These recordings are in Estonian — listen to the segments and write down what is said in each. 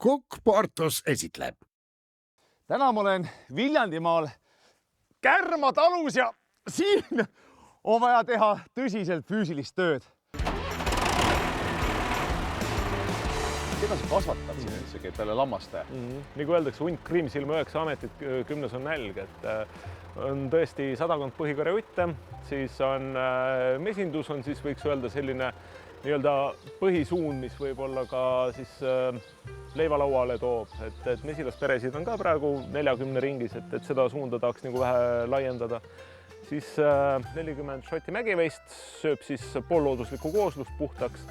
Kukk Portus esitleb. Täna ma olen Viljandimaal Kärma talus ja siin on vaja teha tõsiselt füüsilist tööd. Keda sa kasvatad siin üldse peale lammaste? Nagu öeldakse, hunt kriimsilma 9 ametit, 10 on nälg. On tõesti sadakond põhikarjajutte, siis on mesindus, on siis võiks öelda selline põhisuund, mis võib-olla ka siis leivalauale toob. Et mesilasperesid on ka praegu 40 ringis, et seda suunda tahaks nagu vähe laiendada. Siis 40 Šoti mägiveist sööb siis poollooduslikku kooslust puhtaks.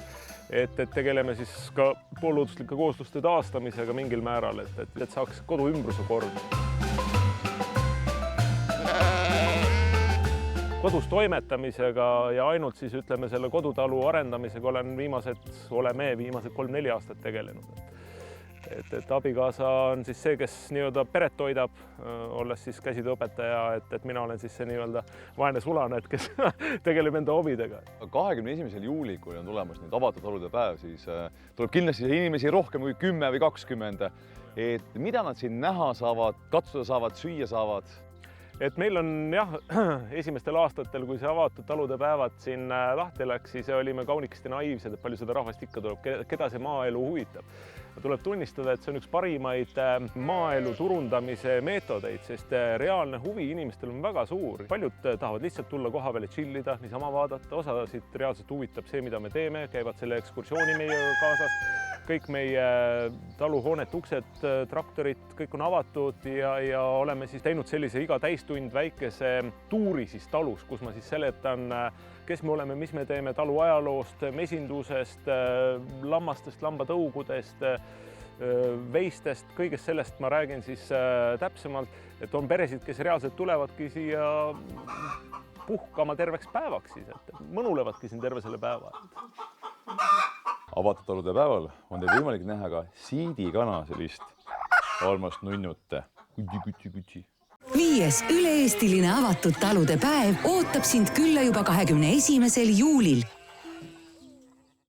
Et tegeleme siis ka poollooduslike koosluste taastamisega mingil määral, et saaks kodu ümbruse kord. Kodus toimetamisega ja ainult siis ütleme selle kodutalu arendamisega oleme viimased 3-4 aastat tegelenud. Et abikaasa on siis see, kes peret toidab, olles siis käsitööõpetaja, et mina olen siis see vaene sulane, kes tegeleb enda hobidega. 21. juuli, kui on tulemas nüüd avatud talude päev, siis tuleb kindlasti inimesi rohkem kui 10 või 20. Et mida nad siin näha saavad, katsuda saavad, süüa saavad? Et meil on esimestel aastatel, kui see avatud talude päevad siin lahti läks, siis olime kaunikesti naiivsed, et palju seda rahvast ikka tuleb, keda see maaelu huvitab. Tuleb tunnistada, et see on üks parimaid maaelu turundamise meetodeid, sest reaalne huvi inimestel on väga suur. Paljud tahavad lihtsalt tulla koha peale chillida, niisama vaadata, osasid reaalselt huvitab see, mida me teeme, käivad selle ekskursiooni meiega kaasas. Kõik meie taluhoonete uksed, traktorid, kõik on avatud ja oleme siis teinud sellise iga täistund väikese tuuri siis talus, kus ma siis seletan, kes me oleme, mis me teeme talu ajaloost, mesindusest, lammastest, lambatõugudest, veistest, kõigest sellest ma räägin siis täpsemalt, et on peresid, kes reaalselt tulevadki siia puhkama terveks päevaks siis, et mõnulevadki siin terve selle päeva. Avatud talude päeval on teil võimalik näha ka siidikana sellist armast nunnut. Kuti. 5. üle-eestiline avatud talude päev ootab sind külla juba 21. juulil.